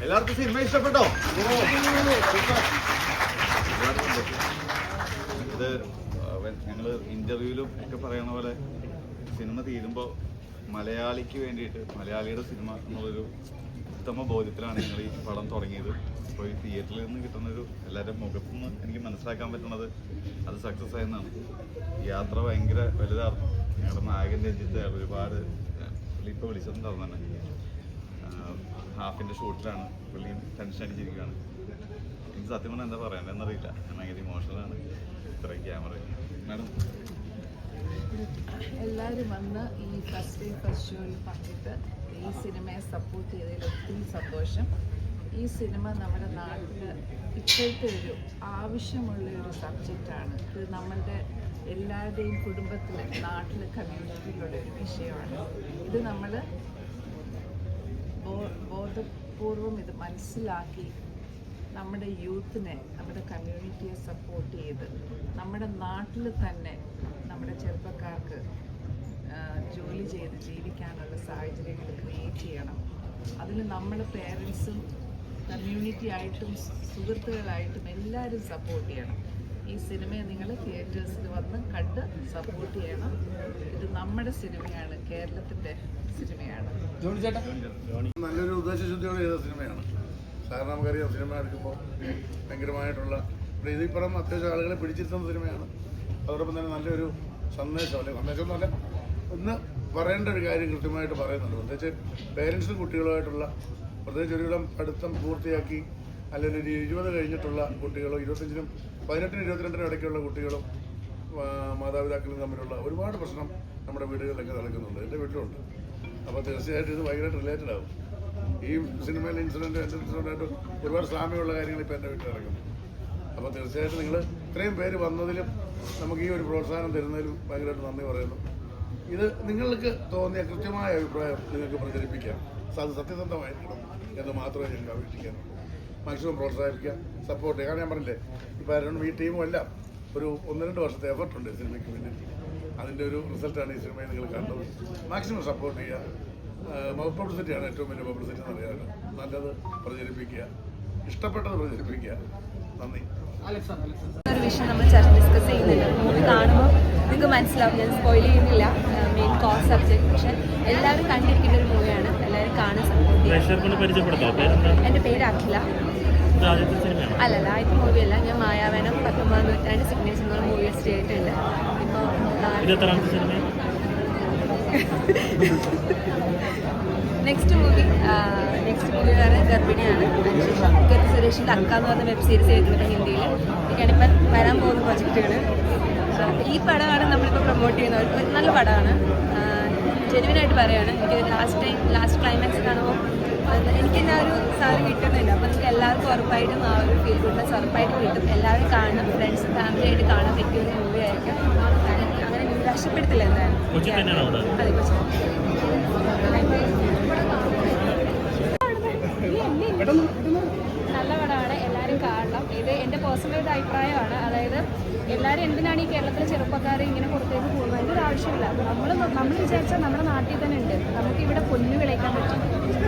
എല്ലാവർക്കും സിനിമ ഇഷ്ടപ്പെട്ടോ? ഇത് ഞങ്ങൾ ഇന്റർവ്യൂവിലും ഒക്കെ പറയുന്ന പോലെ സിനിമ തീരുമ്പോൾ മലയാളിക്ക് വേണ്ടിയിട്ട് മലയാളിയുടെ സിനിമ എന്നുള്ളൊരു ഉത്തമ ബോധ്യത്തിലാണ് ഞങ്ങൾ ഈ പടം തുടങ്ങിയത്. അപ്പോൾ ഈ തിയേറ്ററിൽ നിന്ന് കിട്ടുന്നൊരു എല്ലാവരുടെ മുഖത്തു നിന്ന് എനിക്ക് മനസ്സിലാക്കാൻ പറ്റുന്നത് അത് സക്സസ് ആയെന്നാണ്. യാത്ര ഭയങ്കര വലുതായിരുന്നു. ഞങ്ങളുടെ നായകൻ രഞ്ജിത്ത് ഒരുപാട് ഇപ്പോൾ വിളിച്ചിട്ടുണ്ടായിരുന്നു തന്നെ. ഹാഫിൻ്റെ ഷൂട്ടിലാണ്, പുള്ളിയും ടെൻഷൻ അടിച്ചിരിക്കുകയാണ്. എനിക്ക് സത്യം പറഞ്ഞാൽ എന്താ പറയാനെന്നറിയില്ല, ഞാൻ ഭയങ്കര ഇമോഷണലാണ്. ഇത്രയും ക്യാമറ മാഡം എല്ലാവരും വന്ന് ഈ ഫസ്റ്റ് ഷോയിൽ പങ്കിട്ട് ഈ സിനിമയെ സപ്പോർട്ട് ചെയ്തതിൽ ഒത്തിരി സന്തോഷം. ഈ സിനിമ നമ്മുടെ നാട്ടിൽ ഇപ്പോഴത്തെ ഒരു ആവശ്യമുള്ളൊരു സബ്ജക്റ്റാണ്. ഇത് നമ്മളുടെ എല്ലാവരുടെയും കുടുംബത്തിൽ, നാട്ടിൽ, കമ്മ്യൂണിറ്റിയിലുള്ള ഒരു വിഷയമാണ്. ഇത് നമ്മൾ ബോധപൂർവം ഇത് മനസ്സിലാക്കി നമ്മുടെ യൂത്തിനെ, നമ്മുടെ കമ്മ്യൂണിറ്റിയെ സപ്പോർട്ട് ചെയ്ത് നമ്മുടെ നാട്ടിൽ തന്നെ നമ്മുടെ ചെറുപ്പക്കാർക്ക് ജോലി ചെയ്ത് ജീവിക്കാനുള്ള സാഹചര്യങ്ങൾ ക്രിയേറ്റ് ചെയ്യണം. അതിന് നമ്മൾ പേരൻസും കമ്മ്യൂണിറ്റി ആയിട്ടും സുഹൃത്തുക്കളായിട്ടും എല്ലാവരും സപ്പോർട്ട് ചെയ്യണം. ഈ സിനിമയെ നിങ്ങൾ തിയേറ്റേഴ്സിൽ വന്ന് കണ്ട് സപ്പോർട്ട് ചെയ്യണം. ഇത് നമ്മുടെ സിനിമയാണ്, കേരളത്തിൻ്റെ സിനിമയാണ്. നല്ലൊരു ഉദ്ദേശശുദ്ധിയോടെ ചെയ്ത സിനിമയാണ്. കാരണം നമുക്കറിയാം, സിനിമ എടുക്കുമ്പോൾ ഭയങ്കരമായിട്ടുള്ള ഇതിപ്പുറം അത്യാവശ്യം ആളുകളെ പിടിച്ചിരുത്തുന്ന സിനിമയാണ്. അതോടൊപ്പം തന്നെ നല്ലൊരു സന്ദേശം, അല്ലെങ്കിൽ സന്ദേശമൊന്നുമല്ല, ഒന്ന് പറയേണ്ട ഒരു കാര്യം കൃത്യമായിട്ട് പറയുന്നുണ്ട്. പ്രത്യേകിച്ച് പേരൻസും കുട്ടികളുമായിട്ടുള്ള, പ്രത്യേകിച്ച് ഒരുവിധം പഠിത്തം പൂർത്തിയാക്കി അല്ലെങ്കിൽ ഒരു 20 കഴിഞ്ഞിട്ടുള്ള കുട്ടികളും 25-നും 18-നും 22-നും ഇടയ്ക്കുള്ള കുട്ടികളും മാതാപിതാക്കളും തമ്മിലുള്ള ഒരുപാട് പ്രശ്നം നമ്മുടെ വീടുകളിലൊക്കെ നടക്കുന്നുണ്ട്. എൻ്റെ വീട്ടിലുണ്ട്. അപ്പോൾ തീർച്ചയായിട്ടും ഇത് ഭയങ്കരമായിട്ട് റിലേറ്റഡ് ആവും. ഈ സിനിമയിലെ ഇൻസിഡൻറ്റ് എൻ്റെ ഇൻസിഡൻ്റായിട്ട് ഒരുപാട് സാമ്യമുള്ള കാര്യങ്ങൾ ഇപ്പോൾ എൻ്റെ വീട്ടിൽ നടക്കുന്നു. അപ്പോൾ തീർച്ചയായിട്ടും നിങ്ങൾ ഇത്രയും പേര് വന്നതിലും നമുക്ക് ഈ ഒരു പ്രോത്സാഹനം തരുന്നതിലും ഭയങ്കരമായിട്ട് നന്ദി പറയുന്നു. ഇത് നിങ്ങൾക്ക് തോന്നിയ കൃത്യമായ അഭിപ്രായം നിങ്ങൾക്ക് പ്രചരിപ്പിക്കാം. അത് സത്യസന്ധമായിരിക്കണം എന്ന് മാത്രമേ ഞങ്ങൾക്ക് അപേക്ഷിക്കാനുള്ളൂ. മാക്സിമം പ്രോത്സാഹിപ്പിക്കാം, സപ്പോർട്ട് ചെയ്യാം. കാരണം ഞാൻ പറഞ്ഞില്ലേ, ഇപ്പോൾ ഈ ടീമും എല്ലാം ഒരു 1-2 വർഷത്തെ എഫർട്ടുണ്ട് സിനിമയ്ക്ക് പിന്നിൽ. അതിൻ്റെ ഒരു റിസൾട്ടാണ് ഈ സിനിമയെ നിങ്ങൾ കണ്ടത്. മാക്സിമം സപ്പോർട്ട് ചെയ്യുക. പബ്ലിസിറ്റിയാണ് ഏറ്റവും വലിയ പബ്ലിസിറ്റി എന്ന് പറയാറ്. നല്ലത് പ്രചരിപ്പിക്കുക, ഇഷ്ടപ്പെട്ടത് പ്രചരിപ്പിക്കുക. നന്ദി. ഒരു വിഷയം നമ്മൾ ഡിസ്കസ് ചെയ്യുന്നുണ്ട്. മൂവി കാണുമ്പോൾ നിങ്ങൾക്ക് മനസ്സിലാവും, ഞാൻ സ്പോയിൽ ചെയ്യുന്നില്ല മെയിൻ കോർ സബ്ജക്ട്. പക്ഷെ എല്ലാവരും കണ്ടിരിക്കേണ്ട ഒരു മൂവിയാണ്. എല്ലാവരും കാണാൻ സപ്പോർട്ട്. എൻ്റെ പേര് അഖില. അല്ലല്ല, ആദ്യത്തെ മൂവിയല്ല. ഞാൻ മായാവനം 19ാം നൂറ്റാണ്ട് സിഗ്നേച്ചർ എന്നുള്ള മൂവി ചെയ്തിട്ടുണ്ട്. ഇപ്പോൾ നെക്സ്റ്റ് മൂവി വേറെ ഗർഭിണിയാണ്. അതിനുശേഷം സുരേഷിൻ്റെ അക്ക എന്ന് പറഞ്ഞ വെബ് സീരീസ് ചെയ്തിട്ടുണ്ട് ഹിന്ദിയിൽ. എനിക്കാണിപ്പം വരാൻ പോകുന്ന പ്രൊജക്റ്റുകൾ. ഈ പടമാണ് നമ്മളിപ്പോൾ പ്രൊമോട്ട് ചെയ്യുന്ന ഒരു നല്ല പടമാണ്. ജെനുവിനായിട്ട് പറയുകയാണ്. എനിക്ക് ലാസ്റ്റ് ക്ലൈമാക്സ് കാണുമ്പോൾ എനിക്ക് തന്നെ ഒരു സാധനം കിട്ടുന്നില്ല. അപ്പോൾ നിങ്ങൾക്ക് എല്ലാവർക്കും ഉറപ്പായിട്ടും ആ ഒരു ഫീൽ ഗുഡ്നെസ് ഉറപ്പായിട്ടും കിട്ടും. എല്ലാവരും കാണണം, ഫ്രണ്ട്സ് ഫാമിലിയായിട്ട് കാണാൻ പറ്റിയ ഒരു മൂവി ആയിരിക്കും. അങ്ങനെ നിരാശപ്പെടുത്തില്ല എന്തായാലും. അതെ, കൊച്ചു നല്ല പടമാണ്. എല്ലാവരും കാണണം. ഇത് എൻ്റെ പേഴ്സണൽ അഭിപ്രായമാണ്. അതായത് എല്ലാവരും എന്തിനാണ് ഈ കേരളത്തിലെ ചെറുപ്പക്കാരെ ഇങ്ങനെ പുറത്തേക്ക് പോകുന്നത്? അതിൻ്റെ ഒരു ആവശ്യമില്ല. നമ്മൾ വിചാരിച്ചാൽ നമ്മുടെ നാട്ടിൽ തന്നെ ഉണ്ട്. നമുക്കിവിടെ പൊന്നു വിളയിക്കാൻ പറ്റും.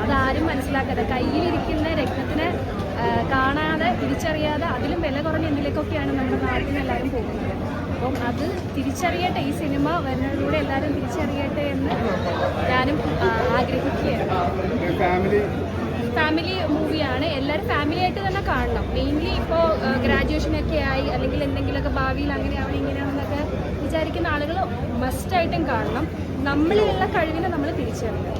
അതാരും മനസ്സിലാക്കാതെ കയ്യിലിരിക്കുന്ന രത്നത്തിനെ കാണാതെ, തിരിച്ചറിയാതെ, അതിലും വില കുറഞ്ഞ എന്തിലേക്കൊക്കെയാണ് നമ്മുടെ നാട്ടിൽ നിന്ന് എല്ലാവരും പോകുന്നത്. അപ്പം അത് തിരിച്ചറിയട്ടെ, ഈ സിനിമ വരുന്നതിലൂടെ എല്ലാവരും തിരിച്ചറിയട്ടെ എന്ന് ഞാനും ആഗ്രഹിക്കുകയാണ്. ഫാമിലി മൂവിയാണ്. എല്ലാവരും ഫാമിലിയായിട്ട് തന്നെ കാണണം. മെയിൻലി ഇപ്പോൾ ഗ്രാജുവേഷനൊക്കെ ആയി അല്ലെങ്കിൽ എന്തെങ്കിലുമൊക്കെ ഭാവിയിൽ അങ്ങനെയാണ് ഇങ്ങനെയാണെന്നൊക്കെ വിചാരിക്കുന്ന ആളുകൾ മസ്റ്റായിട്ടും കാണണം. നമ്മളിലുള്ള കഴിവിനെ നമ്മൾ തിരിച്ചറിയണം.